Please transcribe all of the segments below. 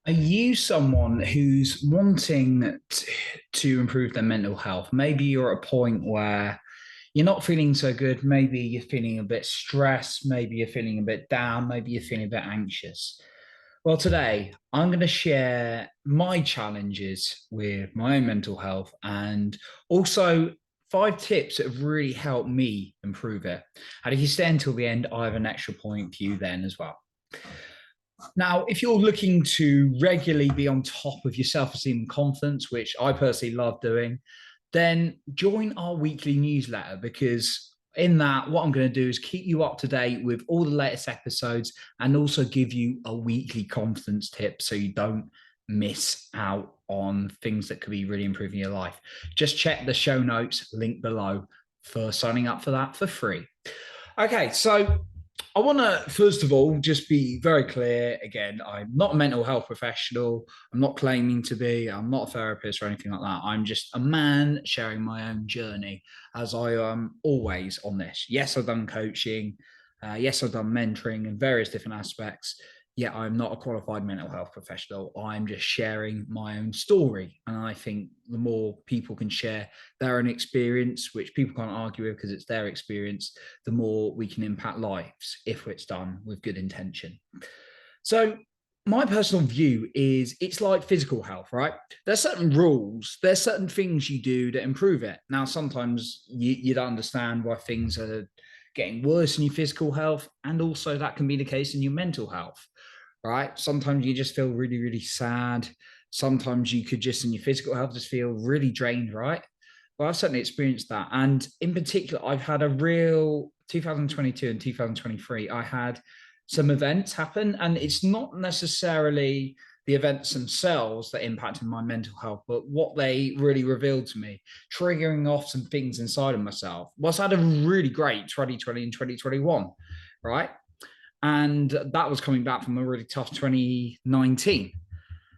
Are you someone who's wanting to improve their mental health? Maybe you're at a point where you're not feeling so good. Maybe you're feeling a bit stressed. Maybe you're feeling a bit down. Maybe you're feeling a bit anxious. Well, today I'm going to share my challenges with my own mental health and also 5 tips that have really helped me improve it. And if you stay until the end, I have an extra point for you then as well. Now, if you're looking to regularly be on top of your self esteem and confidence, which I personally love doing, then join our weekly newsletter because in that, what I'm going to do is keep you up to date with all the latest episodes and also give you a weekly confidence tip so you don't miss out on things that could be really improving your life. Just check the show notes link below for signing up for that for free. Okay, so I want to first of all just be very clear again. I'm not a mental health professional. I'm not claiming to be. I'm not a therapist or anything like that. I'm just a man sharing my own journey as I am always on this. Yes, I've done coaching. Yes, I've done mentoring in various different aspects. Yet I'm not a qualified mental health professional. I'm just sharing my own story. And I think the more people can share their own experience, which people can't argue with because it's their experience, the more we can impact lives if it's done with good intention. So, my personal view is it's like physical health, right? There's certain rules, there's certain things you do to improve it. Now, sometimes you don't understand why things are getting worse in your physical health, and also that can be the case in your mental health, right? Sometimes you just feel really, really sad. Sometimes you could just in your physical health just feel really drained, right? Well, I've certainly experienced that. And in particular, I've had a real 2022 and 2023, I had some events happen, and it's not necessarily the events themselves that impacted my mental health, but what they really revealed to me, triggering off some things inside of myself. Well, I had a really great 2020 and 2021, right? And that was coming back from a really tough 2019.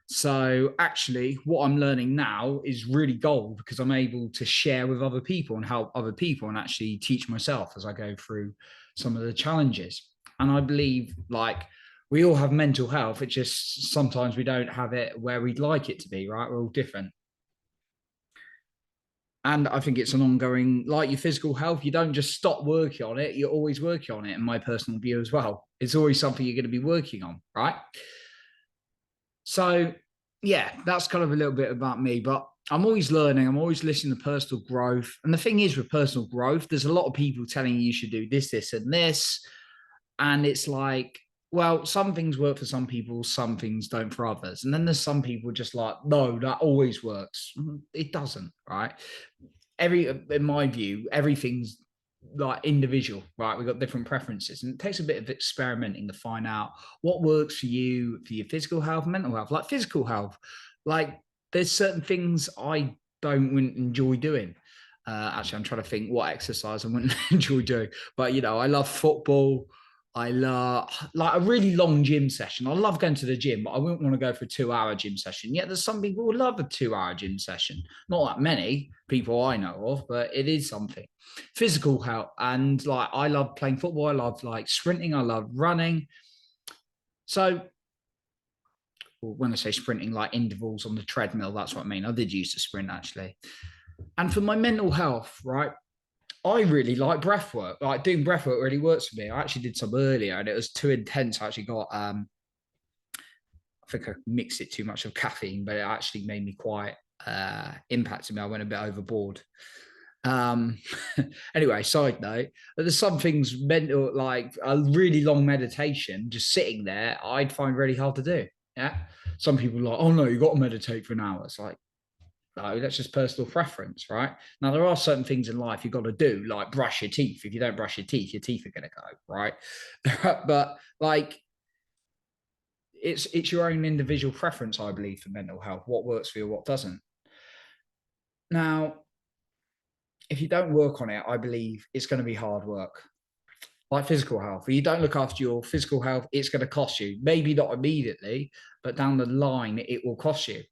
So actually, what I'm learning now is really gold because I'm able to share with other people and help other people and actually teach myself as I go through some of the challenges. And I believe like we all have mental health. It just sometimes we don't have it where we'd like it to be, right? We're all different. And I think it's an ongoing, like your physical health, you don't just stop working on it, you're always working on it, in my personal view as well. It's always something you're going to be working on, right? So, yeah, that's kind of a little bit about me, but I'm always learning. I'm always listening to personal growth. And the thing is, with personal growth, there's a lot of people telling you should do this, this, and this. And it's like, well, some things work for some people, some things don't for others. And then there's some people just like, no, that always works. It doesn't, right? In my view, everything's like individual, right? We've got different preferences, and it takes a bit of experimenting to find out what works for you for your physical health, mental health. Like physical health, like there's certain things I wouldn't enjoy doing. Actually, I'm trying to think what exercise I wouldn't enjoy doing, but I love football. I love like a really long gym session. I love going to the gym, but I wouldn't want to go for a 2 hour gym session. Yet there's some people who love a 2 hour gym session. Not that many people I know of, but it is something. Physical health. And like I love playing football. I love like sprinting. I love running. So when I say sprinting, like intervals on the treadmill, that's what I mean. I did used to sprint actually. And for my mental health, right? I really like breath work. Like doing breath work really works for me. I actually did some earlier and it was too intense. I actually got I think I mixed it too much of caffeine, but it actually made me quite impacted me. I went a bit overboard. Um anyway, side note, there's some things mental like a really long meditation, just sitting there, I'd find really hard to do. Yeah. Some people are like, oh no, you got to meditate for an hour. It's like, no, that's just personal preference, right? Now, there are certain things in life you've got to do, like brush your teeth. If you don't brush your teeth are going to go, right? But like, it's your own individual preference, I believe, for mental health. What works for you, what doesn't. Now, if you don't work on it, I believe it's going to be hard work. Like physical health, if you don't look after your physical health, it's going to cost you. Maybe not immediately, but down the line, it will cost you.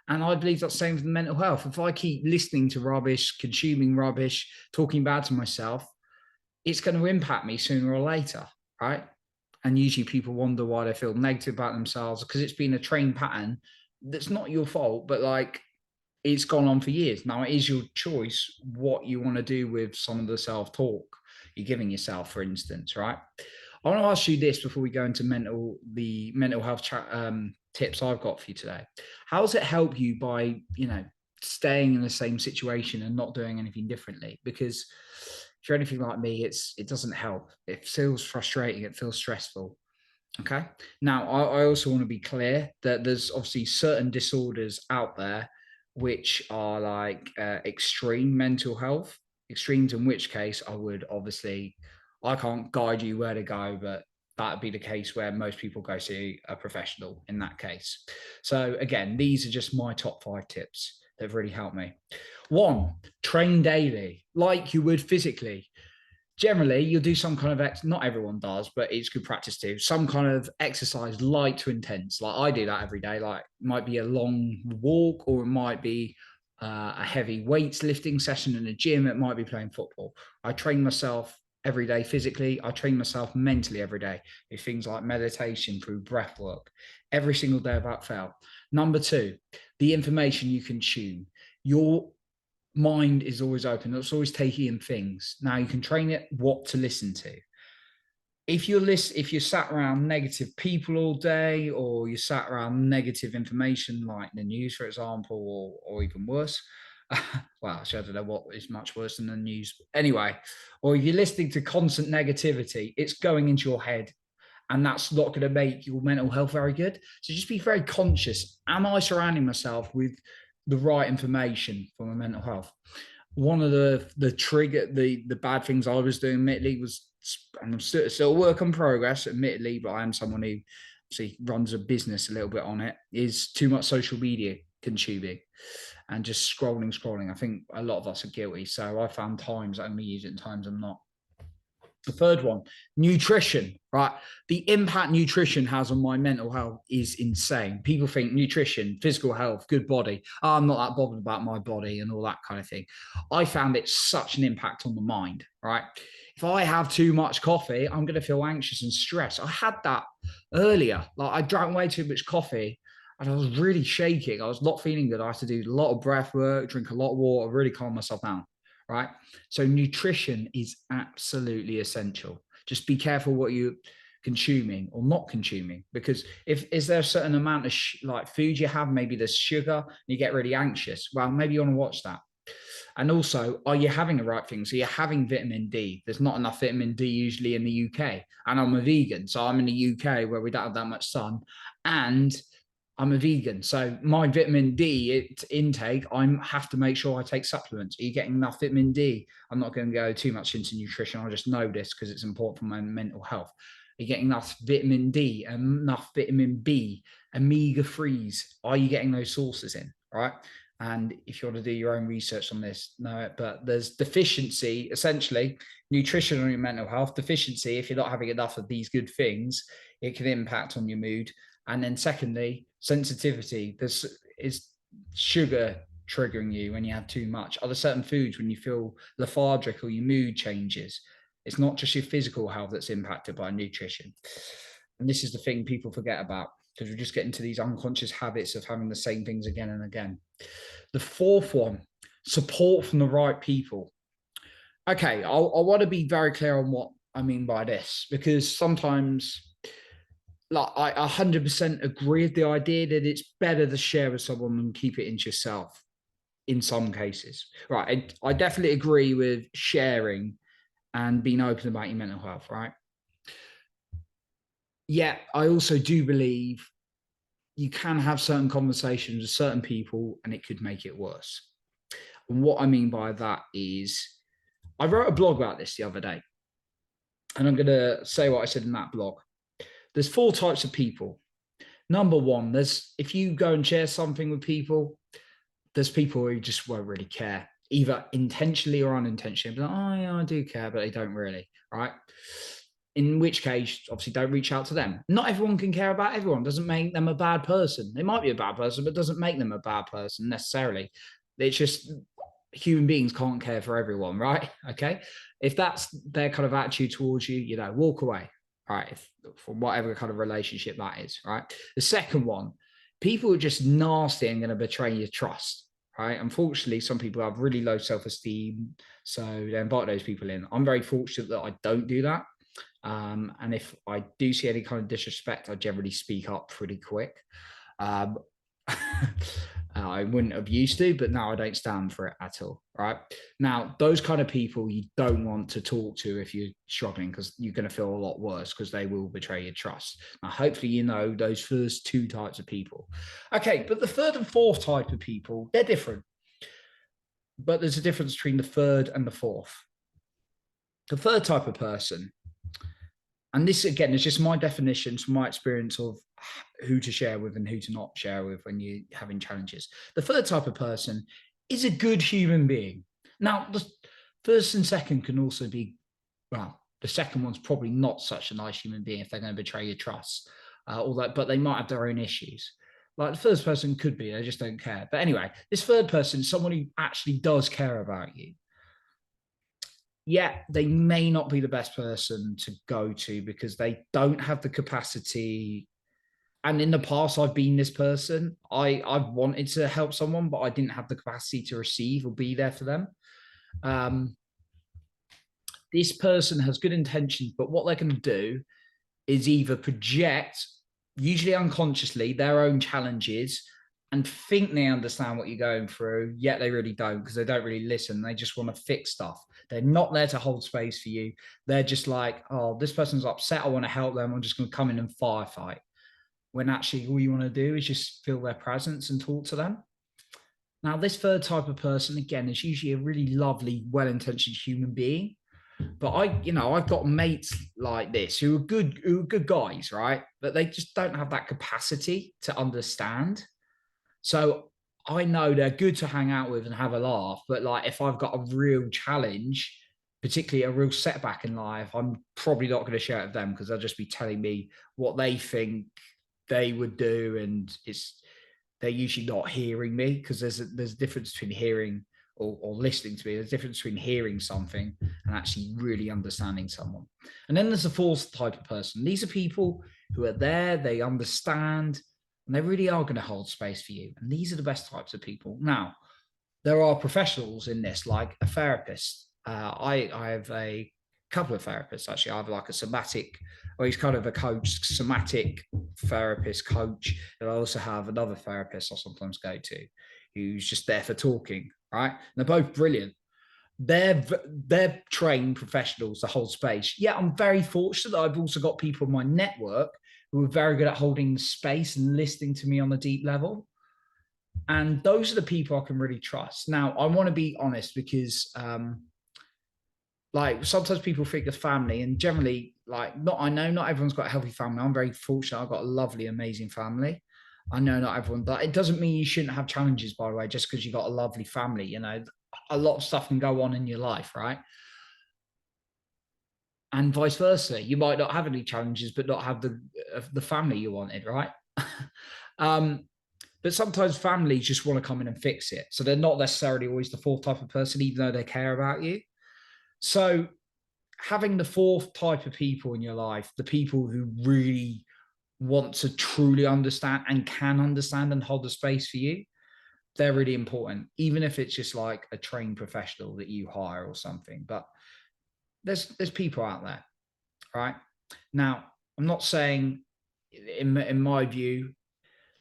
And I believe that's the same with mental health. If I keep listening to rubbish, consuming rubbish, talking bad to myself, it's going to impact me sooner or later, right? And usually people wonder why they feel negative about themselves because it's been a trained pattern that's not your fault, but like it's gone on for years. Now it is your choice what you want to do with some of the self-talk you're giving yourself, for instance, right? I want to ask you this before we go into the mental health tips I've got for you today. How does it help you by, staying in the same situation and not doing anything differently? Because if you're anything like me, it doesn't help. It feels frustrating. It feels stressful. Okay. Now, I also want to be clear that there's obviously certain disorders out there which are like extreme mental health, extremes, in which case I can't guide you where to go, but that'd be the case where most people go see a professional in that case. So, again, these are just my top 5 tips that have really helped me. 1, train daily, like you would physically. Generally, you'll do some kind of not everyone does, but it's good practice too. Some kind of exercise, light to intense. Like I do that every day. Like it might be a long walk, or it might be a heavy weights lifting session in a gym. It might be playing football. I train myself every day physically. I train myself mentally every day with things like meditation, through breath work, every single day without fail. Number 2, the information you consume. Your mind is always open. It's always taking in things. Now you can train it what to listen to. If you're sat around negative people all day, or you sat around negative information like the news, for example, or even worse. Well, actually, I don't know what is much worse than the news. Anyway, or if you're listening to constant negativity, it's going into your head, and that's not going to make your mental health very good. So just be very conscious. Am I surrounding myself with the right information for my mental health? One of the bad things I was doing, admittedly, was, and I'm still a work in progress, admittedly, but I am someone who obviously runs a business a little bit on it, is too much social media consuming and just scrolling. I think a lot of us are guilty. So I found times I'm using it and times I'm not. The third one, nutrition, right? The impact nutrition has on my mental health is insane. People think nutrition, physical health, good body. Oh, I'm not that bothered about my body and all that kind of thing. I found it such an impact on the mind, right? If I have too much coffee, I'm going to feel anxious and stressed. I had that earlier. Like I drank way too much coffee and I was really shaking. I was not feeling good. I had to do a lot of breath work, drink a lot of water, really calm myself down, right? So nutrition is absolutely essential. Just be careful what you're consuming or not consuming, because if is there a certain amount of like food you have, maybe there's sugar and you get really anxious, well, maybe you want to watch that. And also, are you having the right thing? So you're having vitamin D. There's not enough vitamin D usually in the UK. And I'm a vegan, so I'm in the UK where we don't have that much sun. And I'm a vegan, so my vitamin D intake, I have to make sure I take supplements. Are you getting enough vitamin D? I'm not going to go too much into nutrition. I just know this because it's important for my mental health. Are you getting enough vitamin D, enough vitamin B, omega-3s? Are you getting those sources in, right? And if you want to do your own research on this, no, but there's deficiency, essentially, nutrition on your mental health, deficiency, if you're not having enough of these good things, it can impact on your mood. And then secondly, sensitivity. This is sugar triggering you when you have too much. Are there certain foods when you feel lethargic or your mood changes? It's not just your physical health that's impacted by nutrition. And this is the thing people forget about, because we just get into these unconscious habits of having the same things again and again. The fourth one, support from the right people. Okay, I want to be very clear on what I mean by this, because sometimes, like, I 100% agree with the idea that it's better to share with someone than keep it in yourself in some cases. Right. I definitely agree with sharing and being open about your mental health, right? Yeah, I also do believe you can have certain conversations with certain people and it could make it worse. And what I mean by that is, I wrote a blog about this the other day, and I'm going to say what I said in that blog. There's 4 types of people. Number 1, if you go and share something with people, there's people who just won't really care, either intentionally or unintentionally. Like, oh yeah, I do care, but they don't really, right? In which case, obviously, don't reach out to them. Not everyone can care about everyone. Doesn't make them a bad person. They might be a bad person, but doesn't make them a bad person necessarily. It's just human beings can't care for everyone, right? Okay. If that's their kind of attitude towards you, walk away. right? From whatever kind of relationship that is, right? The second one, people are just nasty and going to betray your trust, right? Unfortunately, some people have really low self-esteem, so they invite those people in. I'm very fortunate that I don't do that. And if I do see any kind of disrespect, I generally speak up pretty quick. Um, I wouldn't have used to, but now I don't stand for it at all. Right now, those kind of people you don't want to talk to if you're struggling, because you're going to feel a lot worse because they will betray your trust. Now, hopefully, you know those first two types of people. Okay, but the third and fourth type of people, they're different. But there's a difference between the third and the fourth. The third type of person, and this again is just my definition from my experience of who to share with and who to not share with when you're having challenges. The third type of person is a good human being. Now, the first and second can also be, well, the second one's probably not such a nice human being if they're going to betray your trust, although, but they might have their own issues. Like the first person could be, they just don't care. But anyway, this third person is someone who actually does care about you. Yeah, they may not be the best person to go to because they don't have the capacity. And in the past, I've been this person. I've wanted to help someone, but I didn't have the capacity to receive or be there for them. This person has good intentions, but what they're going to do is either project, usually unconsciously, their own challenges and think they understand what you're going through, yet they really don't because they don't really listen. They just want to fix stuff. They're not there to hold space for you. They're just like, oh, this person's upset. I want to help them. I'm just going to come in and firefight. When actually all you want to do is just feel their presence and talk to them. Now, this third type of person, again, is usually a really lovely, well-intentioned human being. But I've got mates like this who are good guys, right? But they just don't have that capacity to understand. So I know they're good to hang out with and have a laugh. But like, if I've got a real challenge, particularly a real setback in life, I'm probably not going to share it with them because they'll just be telling me what they think they would do, and they're usually not hearing me because there's a difference between hearing or listening to me. There's a difference between hearing something and actually really understanding someone. And then there's the fourth type of person. These are people who are there, they understand, and they really are going to hold space for you. And these are the best types of people. Now, there are professionals in this, like a therapist. I have a couple of therapists actually. I have like a somatic, or he's kind of a coach, somatic therapist coach. And I also have another therapist I sometimes go to, who's just there for talking. Right? And they're both brilliant. They're trained professionals to hold space. Yeah, I'm very fortunate that I've also got people in my network who are very good at holding the space and listening to me on a deep level. And those are the people I can really trust. Now, I want to be honest because like sometimes people think of family, and generally, like, not I know not everyone's got a healthy family. I'm very fortunate. I've got a lovely, amazing family. I know not everyone, but it doesn't mean you shouldn't have challenges, by the way, just because you've got a lovely family. You know, a lot of stuff can go on in your life, right? And vice versa. You might not have any challenges, but not have the family you wanted, right? um, but sometimes families just want to come in and fix it. So they're not necessarily always the fourth type of person, even though they care about you. So having the fourth type of people in your life, the people who really want to truly understand and can understand and hold the space for you, they're really important, even if it's just like a trained professional that you hire or something. But there's people out there, right? Now, I'm not saying, in my view,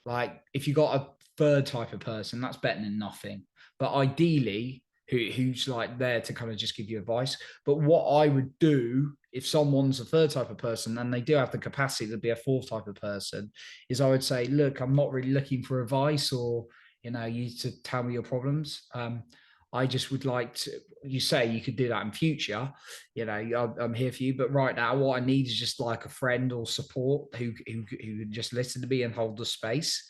like if you got a third type of person, that's better than nothing. But ideally, who's like there to kind of just give you advice. But what I would do if someone's a third type of person and they do have the capacity to be a fourth type of person, is I would say, look, I'm not really looking for advice or you to tell me your problems. I just would like to. You say you could do that in future. I'm here for you. But right now, what I need is just like a friend or support who can just listen to me and hold the space.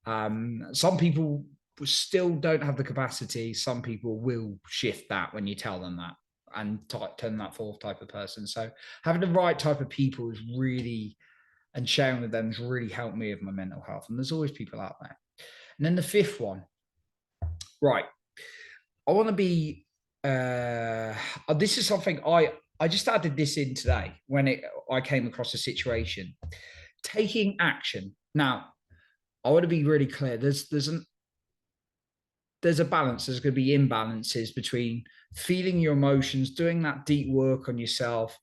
Some people still don't have the capacity. Some people will shift that when you tell them that and turn that fourth type of person. So having the right type of people is really, and sharing with them has really helped me with my mental health. And there's always people out there. And then the fifth one, right? I want to be. This is something I I just added this in today when I came across a situation. Taking action. Now, I want to be really clear. There's a balance. There's going to be imbalances between feeling your emotions, doing that deep work on yourself,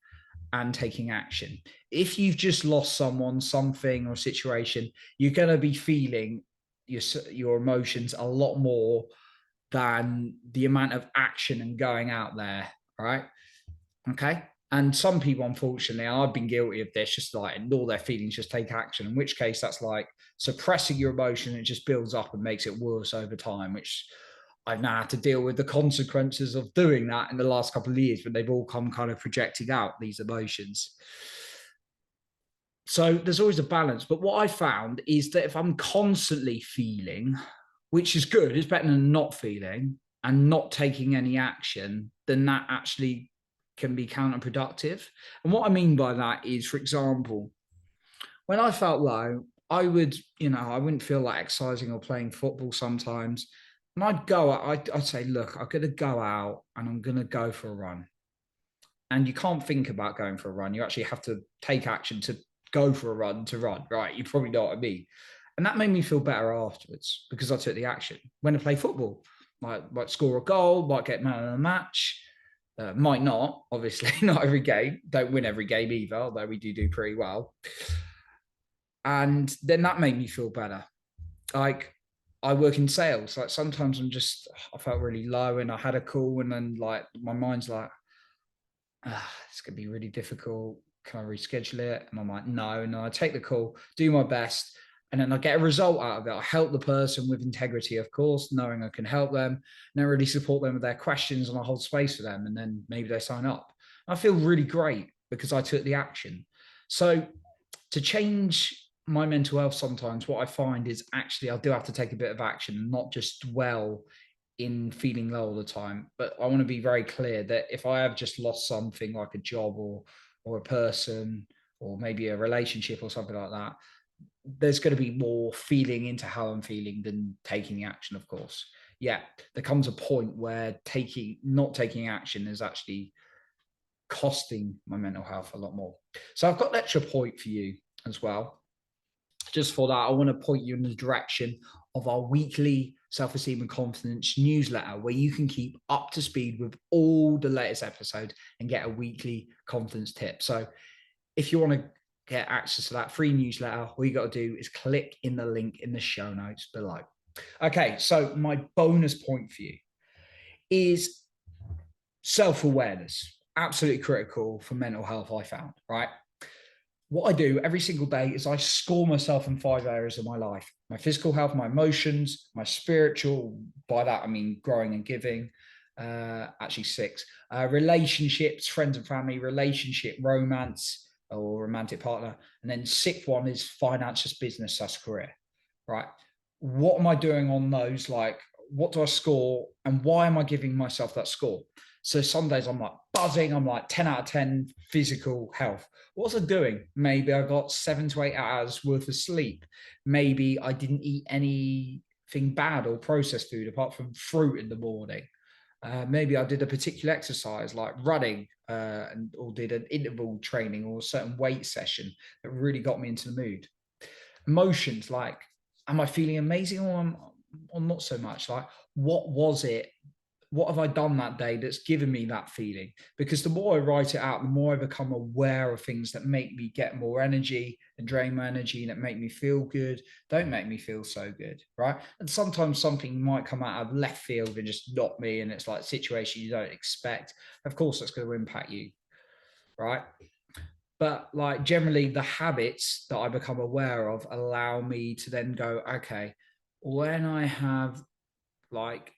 and taking action. If you've just lost someone, something, or a situation, you're going to be feeling your emotions a lot more than the amount of action and going out there, right? Okay. And some people, unfortunately, I've been guilty of this, just like ignore their feelings, just take action, in which case that's like suppressing your emotion. It just builds up and makes it worse over time, which I've now had to deal with the consequences of doing that in the last couple of years, but they've all come kind of projecting out these emotions. So there's always a balance. But what I found is that if I'm constantly feeling, which is good, it's better than not feeling and not taking any action, then that actually can be counterproductive. And what I mean by that is, for example, when I felt low, I wouldn't feel like exercising or playing football sometimes. And I'd say, look, I'm going to go out and I'm going to go for a run. And you can't think about going for a run. You actually have to take action to go for a run to run, right? You probably know what I mean. And that made me feel better afterwards because I took the action. When I play football, might score a goal, might get man of the match, might not, obviously, not every game. Don't win every game either, although we do pretty well. And then that made me feel better. Like, I work in sales. Like, sometimes I felt really low and I had a call, and then like my mind's like, it's going to be really difficult. Can I reschedule it? And I'm like, no. And I take the call, do my best, and then I get a result out of it. I help the person with integrity, of course, knowing I can help them, and I really support them with their questions, and I hold space for them, and then maybe they sign up. I feel really great because I took the action. So to change my mental health, sometimes what I find is actually I do have to take a bit of action, not just dwell in feeling low all the time. But I want to be very clear that if I have just lost something like a job or a person or maybe a relationship or something like that, there's going to be more feeling into how I'm feeling than taking the action, of course. Yeah, there comes a point where not taking action is actually costing my mental health a lot more. So I've got an extra point for you as well. Just for that, I want to point you in the direction of our weekly self-esteem and confidence newsletter, where you can keep up to speed with all the latest episodes and get a weekly confidence tip. So if you want to get access to that free newsletter, all you got to do is click in the link in the show notes below. Okay, so my bonus point for you is self-awareness. Absolutely critical for mental health, I found, right? What I do every single day is I score myself in 5 areas of my life: my physical health, my emotions, my spiritual. By that, I mean growing and giving. Actually, 6. Relationships, friends and family, relationship, romance, or romantic partner. And then 6th one is finances, business, / career. Right. What am I doing on those? Like, what do I score and why am I giving myself that score? So some days I'm like buzzing, I'm like 10 out of 10 physical health. What was I doing? Maybe I got 7 to 8 hours worth of sleep. Maybe I didn't eat anything bad or processed food apart from fruit in the morning. Maybe I did a particular exercise like running or did an interval training or a certain weight session that really got me into the mood. Emotions, like, am I feeling amazing or not so much? Like, what was it? What have I done that day that's given me that feeling? Because the more I write it out, the more I become aware of things that make me get more energy and drain my energy, and that make me feel good, don't make me feel so good, right? And sometimes something might come out of left field and just knock me, and it's like a situation you don't expect. Of course, that's going to impact you, right? But like generally the habits that I become aware of allow me to then go, okay, when I have like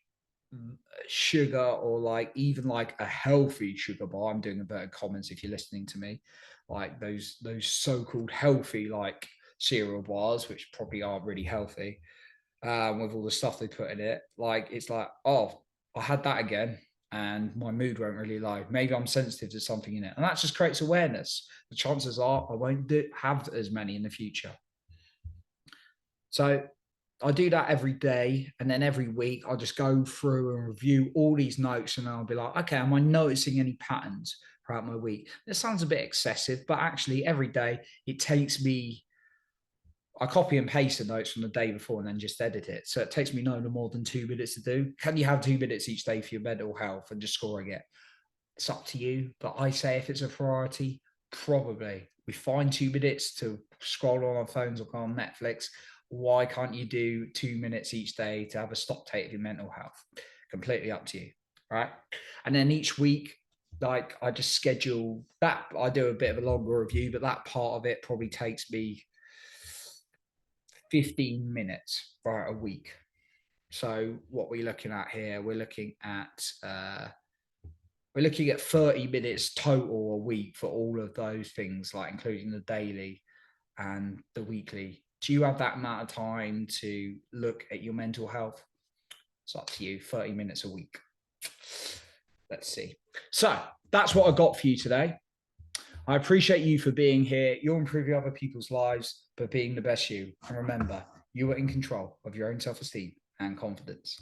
sugar or like even like a healthy sugar bar, I'm doing inverted comments if you're listening to me, like those so-called healthy like cereal bars, which probably aren't really healthy, with all the stuff they put in it, like it's like, oh, I had that again and my mood won't really low. Maybe I'm sensitive to something in it, and that just creates awareness. The chances are I won't have as many in the future. So I do that every day, and then every week I'll just go through and review all these notes, and I'll be like, okay, am I noticing any patterns? throughout my week. It sounds a bit excessive, but actually every day it takes me, I copy and paste the notes from the day before and then just edit it. So it takes me no more than 2 minutes to do. Can you have 2 minutes each day for your mental health and just scoring it? It's up to you. But I say if it's a priority, probably. We find 2 minutes to scroll on our phones or go on Netflix. Why can't you do 2 minutes each day to have a stock take of your mental health? Completely up to you, right? And then each week, like I just schedule that. I do a bit of a longer review, but that part of it probably takes me 15 minutes, right, a week. So what we're looking at here, we're looking at 30 minutes total a week for all of those things, like including the daily and the weekly. Do you have that amount of time to look at your mental health? It's up to you. 30 minutes a week. Let's see. So that's what I got for you today. I appreciate you for being here. You're improving other people's lives, but being the best you. And remember, you are in control of your own self-esteem and confidence.